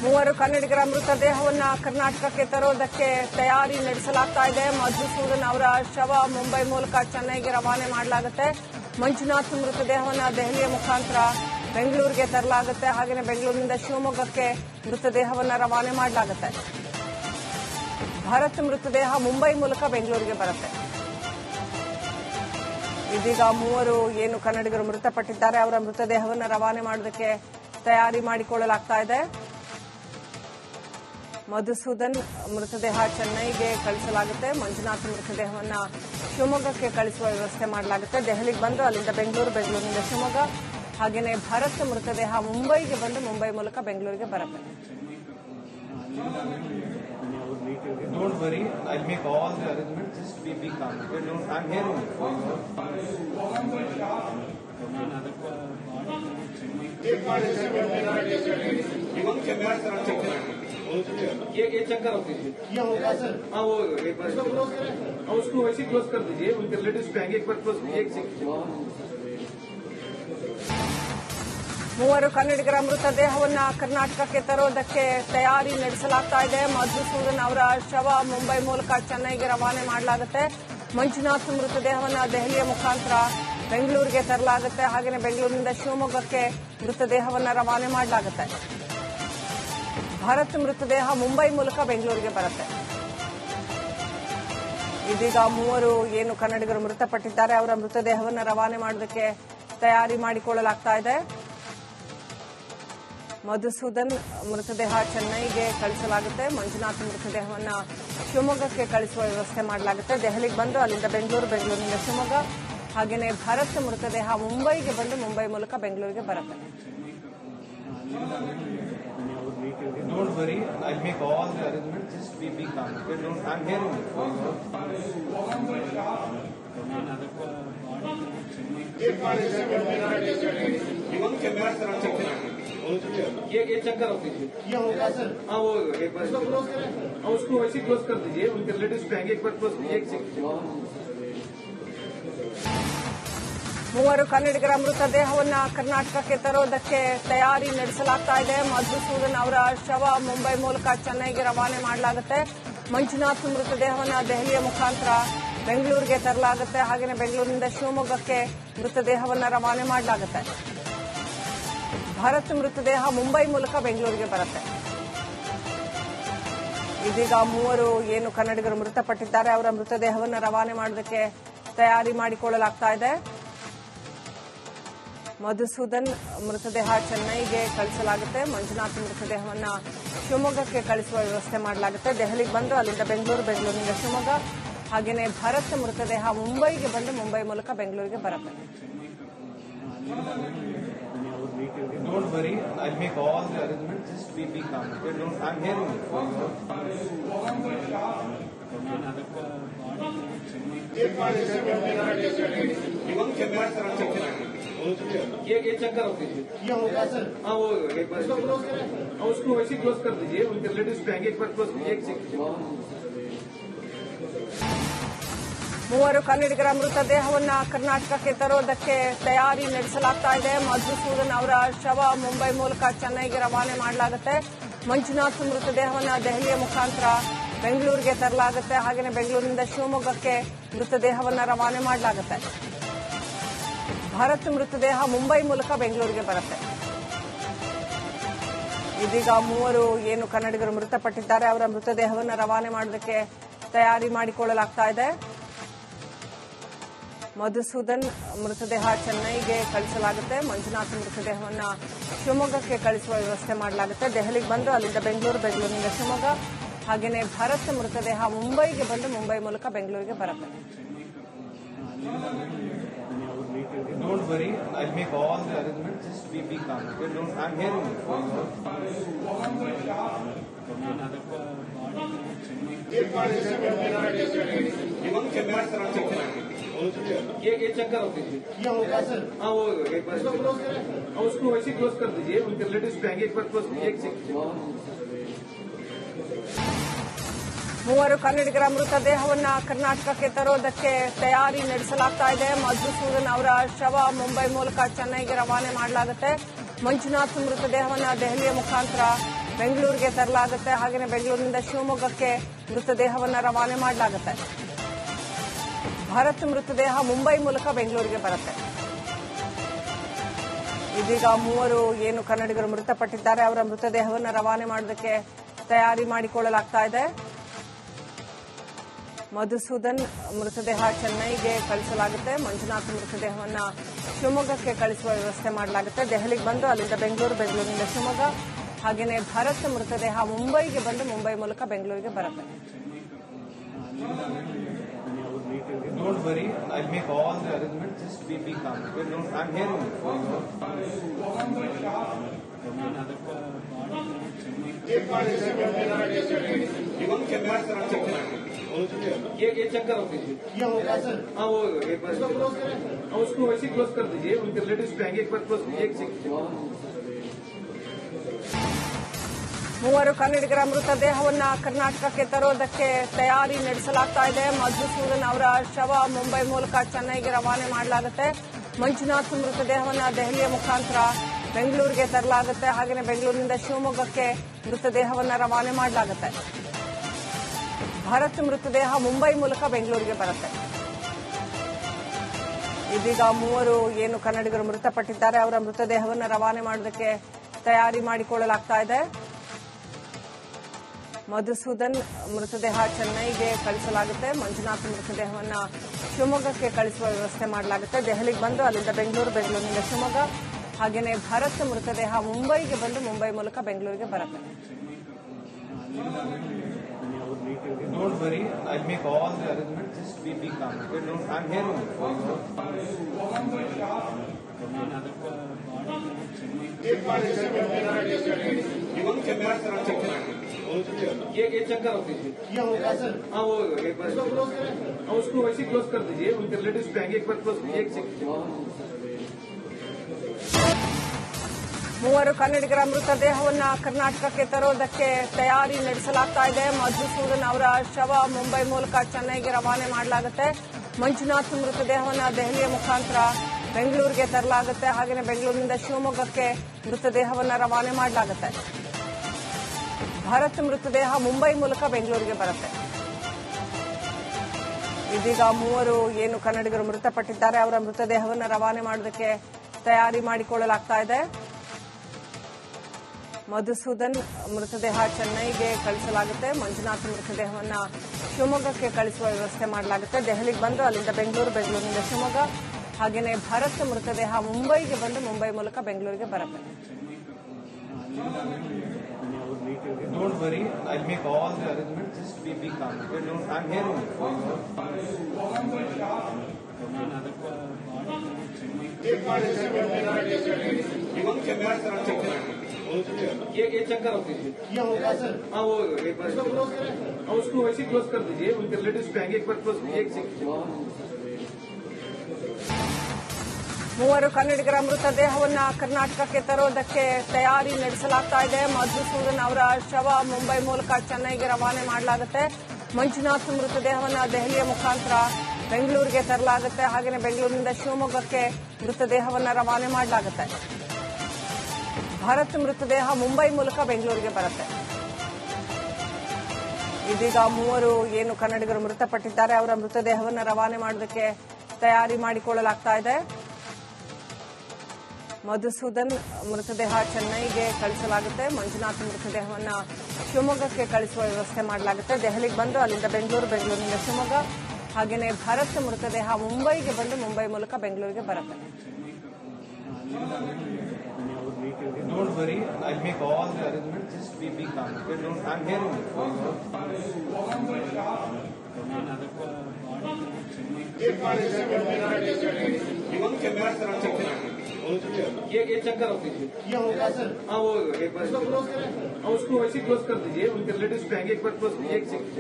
ಮೂವರು ಕನ್ನಡಿಗರ ಮೃತದೇಹವನ್ನು ಕರ್ನಾಟಕಕ್ಕೆ ತರುವುದಕ್ಕೆ ತಯಾರಿ ನಡೆಸಲಾಗ್ತಾ ಇದೆ. ಮಧುಸೂದನ್ ಅವರ ಶವ ಮುಂಬೈ ಮೂಲಕ ಚೆನ್ನೈಗೆ ರವಾನೆ ಮಾಡಲಾಗುತ್ತೆ. ಮಂಜುನಾಥ್ ಮೃತದೇಹವನ್ನು ದೆಹಲಿಯ ಮುಖಾಂತರ ಬೆಂಗಳೂರಿಗೆ ತರಲಾಗುತ್ತೆ. ಹಾಗೆಯೇ ಬೆಂಗಳೂರಿನಿಂದ ಶಿವಮೊಗ್ಗಕ್ಕೆ ಮೃತದೇಹವನ್ನು ರವಾನೆ ಮಾಡಲಾಗುತ್ತೆ. ಭರತ್ ಮೃತದೇಹ ಮುಂಬೈ ಮೂಲಕ ಬೆಂಗಳೂರಿಗೆ ಬರುತ್ತೆ. ಇದೀಗ ಮೂವರು ಏನು ಕನ್ನಡಿಗರು ಮೃತಪಟ್ಟಿದ್ದಾರೆ ಅವರ ಮೃತದೇಹವನ್ನು ರವಾನೆ ಮಾಡೋದಕ್ಕೆ ತಯಾರಿ ಮಾಡಿಕೊಳ್ಳಲಾಗ್ತಾ ಇದೆ. ಮಧುಸೂದನ್ ಮೃತದೇಹ ಚೆನ್ನೈಗೆ ಕಳಿಸಲಾಗುತ್ತೆ. ಮಂಜುನಾಥ್ ಮೃತದೇಹವನ್ನು ಶಿವಮೊಗ್ಗಕ್ಕೆ ಕಳಿಸುವ ವ್ಯವಸ್ಥೆ ಮಾಡಲಾಗುತ್ತೆ. ದೆಹಲಿಗೆ ಬಂದು ಅಲ್ಲಿಂದ ಬೆಂಗಳೂರು, ಬೆಂಗಳೂರಿನಿಂದ ಶಿವಮೊಗ್ಗ, ಹಾಗೆಯೇ ಭರತ್ ಮೃತದೇಹ ಮುಂಬೈಗೆ ಬಂದು ಮುಂಬೈ ಮೂಲಕ ಬೆಂಗಳೂರಿಗೆ ಬರುತ್ತೆ. Don't worry, I'll make all the arrangements. Just be calm. Okay? I'm here only. ये चक्कर होती है। ये होगा सर। हाँ वो एक बार उसको वैसे क्लोज कर दीजिए। उनके रिलेटिव्स पे आएंगे, एक बार क्लोज कीजिए। एक सेकंड। ಮೂವರು ಕನ್ನಡಿಗರ ಮೃತದೇಹವನ್ನು ಕರ್ನಾಟಕಕ್ಕೆ ತರುವುದಕ್ಕೆ ತಯಾರಿ ನಡೆಸಲಾಗ್ತಾ ಇದೆ. ಮಧುಸೂದನ್ ಅವರ ಶವ ಮುಂಬೈ ಮೂಲಕ ಚೆನ್ನೈಗೆ ರವಾನೆ ಮಾಡಲಾಗುತ್ತೆ. ಮಂಜುನಾಥ್ ಮೃತದೇಹವನ್ನು ದೆಹಲಿಯ ಮುಖಾಂತರ ಬೆಂಗಳೂರಿಗೆ ತರಲಾಗುತ್ತೆ. ಹಾಗೆಯೇ ಬೆಂಗಳೂರಿನಿಂದ ಶಿವಮೊಗ್ಗಕ್ಕೆ ಮೃತದೇಹವನ್ನು ರವಾನೆ ಮಾಡಲಾಗುತ್ತೆ. ಭರತ್ ಮೃತದೇಹ ಮುಂಬೈ ಮೂಲಕ ಬೆಂಗಳೂರಿಗೆ ಬರುತ್ತೆ. ಇದೀಗ ಮೂವರು ಏನು ಕನ್ನಡಿಗರು ಮೃತಪಟ್ಟಿದ್ದಾರೆ ಅವರ ಮೃತದೇಹವನ್ನು ರವಾನೆ ಮಾಡೋದಕ್ಕೆ ತಯಾರಿ ಮಾಡಿಕೊಳ್ಳಲಾಗ್ತಾ ಇದೆ. ಮಧುಸೂದನ್ ಮೃತದೇಹ ಚೆನ್ನೈಗೆ ಕಳಿಸಲಾಗುತ್ತೆ. ಮಂಜುನಾಥ್ ಮೃತದೇಹವನ್ನು ಶಿವಮೊಗ್ಗಕ್ಕೆ ಕಳಿಸುವ ವ್ಯವಸ್ಥೆ ಮಾಡಲಾಗುತ್ತೆ. ದೆಹಲಿಗೆ ಬಂದು ಅಲ್ಲಿಂದ ಬೆಂಗಳೂರು, ಬೆಂಗಳೂರಿನಿಂದ ಶಿವಮೊಗ್ಗ, ಹಾಗೆಯೇ ಭರತ್ ಮೃತದೇಹ ಮುಂಬೈಗೆ ಬಂದು ಮುಂಬೈ ಮೂಲಕ ಬೆಂಗಳೂರಿಗೆ ಬರುತ್ತೆ. Don't worry, I'll make all the arrangements. Just be calm. Okay? I'm here only. ये चक्कर होती है। ये होगा सर। हाँ वो एक बार उसको वैसे क्लोज कर दीजिए। उनके रिलेटिव्स पे आएंगे, एक बार क्लोज कीजिए। एक सेकंड। ಮೂವರು ಕನ್ನಡಿಗರ ಮೃತದೇಹವನ್ನು ಕರ್ನಾಟಕಕ್ಕೆ ತರುವುದಕ್ಕೆ ತಯಾರಿ ನಡೆಸಲಾಗ್ತಾ ಇದೆ. ಮಧುಸೂದನ್ ಅವರ ಶವ ಮುಂಬೈ ಮೂಲಕ ಚೆನ್ನೈಗೆ ರವಾನೆ ಮಾಡಲಾಗುತ್ತೆ. ಮಂಜುನಾಥ್ ಮೃತದೇಹವನ್ನು ದೆಹಲಿಯ ಮುಖಾಂತರ ಬೆಂಗಳೂರಿಗೆ ತರಲಾಗುತ್ತೆ. ಹಾಗೆಯೇ ಬೆಂಗಳೂರಿನಿಂದ ಶಿವಮೊಗ್ಗಕ್ಕೆ ಮೃತದೇಹವನ್ನು ರವಾನೆ ಮಾಡಲಾಗುತ್ತೆ. ಭರತ್ ಮೃತದೇಹ ಮುಂಬೈ ಮೂಲಕ ಬೆಂಗಳೂರಿಗೆ ಬರುತ್ತೆ. ಇದೀಗ ಮೂವರು ಏನು ಕನ್ನಡಿಗರು ಮೃತಪಟ್ಟಿದ್ದಾರೆ ಅವರ ಮೃತದೇಹವನ್ನು ರವಾನೆ ಮಾಡೋದಕ್ಕೆ ತಯಾರಿ ಮಾಡಿಕೊಳ್ಳಲಾಗ್ತಾ ಇದೆ. ಮಧುಸೂದನ್ ಮೃತದೇಹ ಚೆನ್ನೈಗೆ ಕಳಿಸಲಾಗುತ್ತೆ. ಮಂಜುನಾಥ್ ಮೃತದೇಹವನ್ನು ಶಿವಮೊಗ್ಗಕ್ಕೆ ಕಳಿಸುವ ವ್ಯವಸ್ಥೆ ಮಾಡಲಾಗುತ್ತೆ. ದೆಹಲಿಗೆ ಬಂದು ಅಲ್ಲಿಂದ ಬೆಂಗಳೂರು, ಬೆಂಗಳೂರಿನಿಂದ ಶಿವಮೊಗ್ಗ, ಹಾಗೆಯೇ ಭರತ್ ಮೃತದೇಹ ಮುಂಬೈಗೆ ಬಂದು ಮುಂಬೈ ಮೂಲಕ ಬೆಂಗಳೂರಿಗೆ ಬರುತ್ತೆ. Don't worry, I'll make all the arrangements. Just be calm. Okay? I'm here only. ये चक्कर होती है। ये होगा सर। हाँ वो एक बार उसको वैसे क्लोज कर दीजिए। उनके रिलेटिव्स पे आएंगे, एक बार क्लोज कीजिए। एक सेकंड। ಮೂವರು ಕನ್ನಡಿಗರ ಮೃತದೇಹವನ್ನು ಕರ್ನಾಟಕಕ್ಕೆ ತರುವುದಕ್ಕೆ ತಯಾರಿ ನಡೆಸಲಾಗ್ತಾ ಇದೆ. ಮಧುಸೂದನ್ ಅವರ ಶವ ಮುಂಬೈ ಮೂಲಕ ಚೆನ್ನೈಗೆ ರವಾನೆ ಮಾಡಲಾಗುತ್ತೆ. ಮಂಜುನಾಥ್ ಮೃತದೇಹವನ್ನು ದೆಹಲಿಯ ಮುಖಾಂತರ ಬೆಂಗಳೂರಿಗೆ ತರಲಾಗುತ್ತೆ. ಹಾಗೆಯೇ ಬೆಂಗಳೂರಿನಿಂದ ಶಿವಮೊಗ್ಗಕ್ಕೆ ಮೃತದೇಹವನ್ನು ರವಾನೆ ಮಾಡಲಾಗುತ್ತೆ. ಭರತ್ ಮೃತದೇಹ ಮುಂಬೈ ಮೂಲಕ ಬೆಂಗಳೂರಿಗೆ ಬರುತ್ತೆ. ಇದೀಗ ಮೂವರು ಏನು ಕನ್ನಡಿಗರು ಮೃತಪಟ್ಟಿದ್ದಾರೆ ಅವರ ಮೃತದೇಹವನ್ನು ರವಾನೆ ಮಾಡೋದಕ್ಕೆ ತಯಾರಿ ಮಾಡಿಕೊಳ್ಳಲಾಗ್ತಾ ಇದೆ. ಮಧುಸೂದನ್ ಮೃತದೇಹ ಚೆನ್ನೈಗೆ ಕಳಿಸಲಾಗುತ್ತೆ. ಮಂಜುನಾಥ್ ಮೃತದೇಹವನ್ನು ಶಿವಮೊಗ್ಗಕ್ಕೆ ಕಳಿಸುವ ವ್ಯವಸ್ಥೆ ಮಾಡಲಾಗುತ್ತೆ. ದೆಹಲಿಗೆ ಬಂದು ಅಲ್ಲಿಂದ ಬೆಂಗಳೂರು, ಬೆಂಗಳೂರಿನಿಂದ ಶಿವಮೊಗ್ಗ, ಹಾಗೆಯೇ ಭರತ್ ಮೃತದೇಹ ಮುಂಬೈಗೆ ಬಂದು ಮುಂಬೈ ಮೂಲಕ ಬೆಂಗಳೂರಿಗೆ ಬರುತ್ತೆ. Don't worry, I'll make all the arrangements. Just be calm. Okay? I'm here only. ये चक्कर होती है। ये होगा सर। हाँ वो एक बार उसको वैसे क्लोज कर दीजिए। उनके रिलेटिव्स पे आएंगे, एक बार क्लोज कीजिए। एक सेकंड। ಮೂವರು ಕನ್ನಡಿಗರ ಮೃತದೇಹವನ್ನು ಕರ್ನಾಟಕಕ್ಕೆ ತರುವುದಕ್ಕೆ ತಯಾರಿ ನಡೆಸಲಾಗ್ತಾ ಇದೆ. ಮಧುಸೂದನ್ ಅವರ ಶವ ಮುಂಬೈ ಮೂಲಕ ಚೆನ್ನೈಗೆ ರವಾನೆ ಮಾಡಲಾಗುತ್ತೆ. ಮಂಜುನಾಥ್ ಮೃತದೇಹವನ್ನು ದೆಹಲಿಯ ಮುಖಾಂತರ ಬೆಂಗಳೂರಿಗೆ ತರಲಾಗುತ್ತೆ. ಹಾಗೆಯೇ ಬೆಂಗಳೂರಿನಿಂದ ಶಿವಮೊಗ್ಗಕ್ಕೆ ಮೃತದೇಹವನ್ನು ರವಾನೆ ಮಾಡಲಾಗುತ್ತೆ. ಭರತ್ ಮೃತದೇಹ ಮುಂಬೈ ಮೂಲಕ ಬೆಂಗಳೂರಿಗೆ ಬರುತ್ತೆ. ಇದೀಗ ಮೂವರು ಏನು ಕನ್ನಡಿಗರು ಮೃತಪಟ್ಟಿದ್ದಾರೆ ಅವರ ಮೃತದೇಹವನ್ನು ರವಾನೆ ಮಾಡೋದಕ್ಕೆ ತಯಾರಿ ಮಾಡಿಕೊಳ್ಳಲಾಗ್ತಾ ಇದೆ. ಮಧುಸೂದನ್ ಮೃತದೇಹ ಚೆನ್ನೈಗೆ ಕಳಿಸಲಾಗುತ್ತೆ. ಮಂಜುನಾಥ್ ಮೃತದೇಹವನ್ನು ಶಿವಮೊಗ್ಗಕ್ಕೆ ಕಳಿಸುವ ವ್ಯವಸ್ಥೆ ಮಾಡಲಾಗುತ್ತೆ. ದೆಹಲಿಗೆ ಬಂದು ಅಲ್ಲಿಂದ ಬೆಂಗಳೂರು, ಬೆಂಗಳೂರಿನಿಂದ ಶಿವಮೊಗ್ಗ, ಹಾಗೆಯೇ ಭರತ್ ಮೃತದೇಹ ಮುಂಬೈಗೆ ಬಂದು ಮುಂಬೈ ಮೂಲಕ ಬೆಂಗಳೂರಿಗೆ ಬರುತ್ತೆ. Don't worry, I'll make all the arrangements. Just be calm. I'm here only. ये चेक करो किया होगा सर. हाँ वो एक बार उसको वैसे क्लोज कर दीजिए. उनके रिलेटिव्स पे आएंगे, एक बार क्लोज कीजिए. एक सेकंड. ಮೂವರು ಕನ್ನಡಿಗರ ಮೃತದೇಹವನ್ನು ಕರ್ನಾಟಕಕ್ಕೆ ತರೋದಕ್ಕೆ ತಯಾರಿ ನಡೆಸಲಾಗ್ತಾ ಇದೆ. ಮಧುಸೂದನ್ ಅವರ ಶವ ಮುಂಬೈ ಮೂಲಕ ಚೆನ್ನೈಗೆ ರವಾನೆ ಮಾಡಲಾಗುತ್ತೆ. ಮಂಜುನಾಥ್ ಮೃತದೇಹವನ್ನು ದೆಹಲಿಯ ಮುಖಾಂತರ ಬೆಂಗಳೂರಿಗೆ ತರಲಾಗುತ್ತೆ. ಹಾಗೆಯೇ ಬೆಂಗಳೂರಿನಿಂದ ಶಿವಮೊಗ್ಗಕ್ಕೆ ಮೃತದೇಹವನ್ನು ರವಾನೆ ಮಾಡಲಾಗುತ್ತೆ. ಭರತ್ ಮೃತದೇಹ ಮುಂಬೈ ಮೂಲಕ ಬೆಂಗಳೂರಿಗೆ ಬರುತ್ತೆ. ಇದೀಗ ಮೂವರು ಏನು ಕನ್ನಡಿಗರು ಮೃತಪಟ್ಟಿದ್ದಾರೆ ಅವರ ಮೃತದೇಹವನ್ನು ರವಾನೆ ಮಾಡೋದಕ್ಕೆ ತಯಾರಿ ಮಾಡಿಕೊಳ್ಳಲಾಗ್ತಾ ಇದೆ. ಮಧುಸೂದನ್ ಮೃತದೇಹ ಚೆನ್ನೈಗೆ ಕಳಿಸಲಾಗುತ್ತೆ. ಮಂಜುನಾಥ್ ಮೃತದೇಹವನ್ನು ಶಿವಮೊಗ್ಗಕ್ಕೆ ಕಳಿಸುವ ವ್ಯವಸ್ಥೆ ಮಾಡಲಾಗುತ್ತೆ. ದೆಹಲಿಗೆ ಬಂದು ಅಲ್ಲಿಂದ ಬೆಂಗಳೂರು, ಬೆಂಗಳೂರಿನಿಂದ ಶಿವಮೊಗ್ಗ, ಹಾಗೆಯೇ ಭರತ್ ಮೃತದೇಹ ಮುಂಬೈಗೆ ಬಂದು ಮುಂಬೈ ಮೂಲಕ ಬೆಂಗಳೂರಿಗೆ ಬರುತ್ತೆ. Don't worry, I'll make all the arrangements. Just be calm. I'm here only. ये चेक करो किया होगा सर. हाँ वो एक बार उसको वैसे क्लोज कर दीजिए. उनके रिलेटिव्स पे आएंगे, एक बार क्लोज कीजिए. एक सेकंड. ಮೂವರು ಕನ್ನಡಿಗರ ಮೃತದೇಹವನ್ನು ಕರ್ನಾಟಕಕ್ಕೆ ತರೋದಕ್ಕೆ ತಯಾರಿ ನಡೆಸಲಾಗ್ತಾ ಇದೆ. ಮಧುಸೂದನ್ ಅವರ ಶವ ಮುಂಬೈ ಮೂಲಕ ಚೆನ್ನೈಗೆ ರವಾನೆ ಮಾಡಲಾಗುತ್ತೆ. ಮಂಜುನಾಥ್ ಮೃತದೇಹವನ್ನು ದೆಹಲಿಯ ಮುಖಾಂತರ ಬೆಂಗಳೂರಿಗೆ ತರಲಾಗುತ್ತೆ. ಹಾಗೆಯೇ ಬೆಂಗಳೂರಿನಿಂದ ಶಿವಮೊಗ್ಗಕ್ಕೆ ಮೃತದೇಹವನ್ನು ರವಾನೆ ಮಾಡಲಾಗುತ್ತೆ. ಭರತ್ ಮೃತದೇಹ ಮುಂಬೈ ಮೂಲಕ ಬೆಂಗಳೂರಿಗೆ ಬರುತ್ತೆ. ಇದೀಗ ಮೂವರು ಏನು ಕನ್ನಡಿಗರು ಮೃತಪಟ್ಟಿದ್ದಾರೆ ಅವರ ಮೃತದೇಹವನ್ನು ರವಾನೆ ಮಾಡೋದಕ್ಕೆ ತಯಾರಿ ಮಾಡಿಕೊಳ್ಳಲಾಗ್ತಾ ಇದೆ. ಮಧುಸೂದನ್ ಮೃತದೇಹ ಚೆನ್ನೈಗೆ ಕಳಿಸಲಾಗುತ್ತೆ. ಮಂಜುನಾಥ್ ಮೃತದೇಹವನ್ನು ಶಿವಮೊಗ್ಗಕ್ಕೆ ಕಳಿಸುವ ವ್ಯವಸ್ಥೆ ಮಾಡಲಾಗುತ್ತೆ. ದೆಹಲಿಗೆ ಬಂದು ಅಲ್ಲಿಂದ ಬೆಂಗಳೂರು, ಬೆಂಗಳೂರಿನಿಂದ ಶಿವಮೊಗ್ಗ, ಹಾಗೆಯೇ ಭರತ್ ಮೃತದೇಹ ಮುಂಬೈಗೆ ಬಂದು ಮುಂಬೈ ಮೂಲಕ ಬೆಂಗಳೂರಿಗೆ ಬರುತ್ತೆ. Don't worry, I'll make all the arrangements. Just be calm. I'm here only. ये चेक करो किया होगा सर. हाँ वो एक बार उसको वैसे क्लोज कर दीजिए. उनके रिलेटिव्स पे आएंगे, एक बार क्लोज कीजिए. एक सेकंड. ಮೂವರು ಕನ್ನಡಿಗರ ಮೃತದೇಹವನ್ನು ಕರ್ನಾಟಕಕ್ಕೆ ತರೋದಕ್ಕೆ ತಯಾರಿ ನಡೆಸಲಾಗ್ತಾ ಇದೆ. ಮಧುಸೂದನ್ ಅವರ ಶವ ಮುಂಬೈ ಮೂಲಕ ಚೆನ್ನೈಗೆ ರವಾನೆ ಮಾಡಲಾಗುತ್ತೆ. ಮಂಜುನಾಥ್ ಮೃತದೇಹವನ್ನು ದೆಹಲಿಯ ಮುಖಾಂತರ ಬೆಂಗಳೂರಿಗೆ ತರಲಾಗುತ್ತೆ. ಹಾಗೆಯೇ ಬೆಂಗಳೂರಿನಿಂದ ಶಿವಮೊಗ್ಗಕ್ಕೆ ಮೃತದೇಹವನ್ನು ರವಾನೆ ಮಾಡಲಾಗುತ್ತೆ. ಭರತ್ ಮೃತದೇಹ ಮುಂಬೈ ಮೂಲಕ ಬೆಂಗಳೂರಿಗೆ ಬರುತ್ತೆ. ಇದೀಗ ಮೂವರು ಏನು ಕನ್ನಡಿಗರು ಮೃತಪಟ್ಟಿದ್ದಾರೆ ಅವರ ಮೃತದೇಹವನ್ನು ರವಾನೆ ಮಾಡೋದಕ್ಕೆ ತಯಾರಿ ಮಾಡಿಕೊಳ್ಳಲಾಗ್ತಾ ಇದೆ. ಮಧುಸೂದನ್ ಮೃತದೇಹ ಚೆನ್ನೈಗೆ ಕಳಿಸಲಾಗುತ್ತೆ. ಮಂಜುನಾಥ್ ಮೃತದೇಹವನ್ನು ಶಿವಮೊಗ್ಗಕ್ಕೆ ಕಳಿಸುವ ವ್ಯವಸ್ಥೆ ಮಾಡಲಾಗುತ್ತೆ. ದೆಹಲಿಗೆ ಬಂದು ಅಲ್ಲಿಂದ ಬೆಂಗಳೂರು, ಬೆಂಗಳೂರಿನಿಂದ ಶಿವಮೊಗ್ಗ, ಹಾಗೆಯೇ ಭರತ್ ಮೃತದೇಹ ಮುಂಬೈಗೆ ಬಂದು ಮುಂಬೈ ಮೂಲಕ ಬೆಂಗಳೂರಿಗೆ ಬರುತ್ತೆ. Don't worry, I'll make all the arrangements. Just be calm. I'm here only. ये चेक करो किया होगा सर. हाँ वो एक बार उसको वैसे क्लोज कर दीजिए. उनके रिलेटिव्स पे आएंगे, एक बार क्लोज कीजिए. एक सेकंड.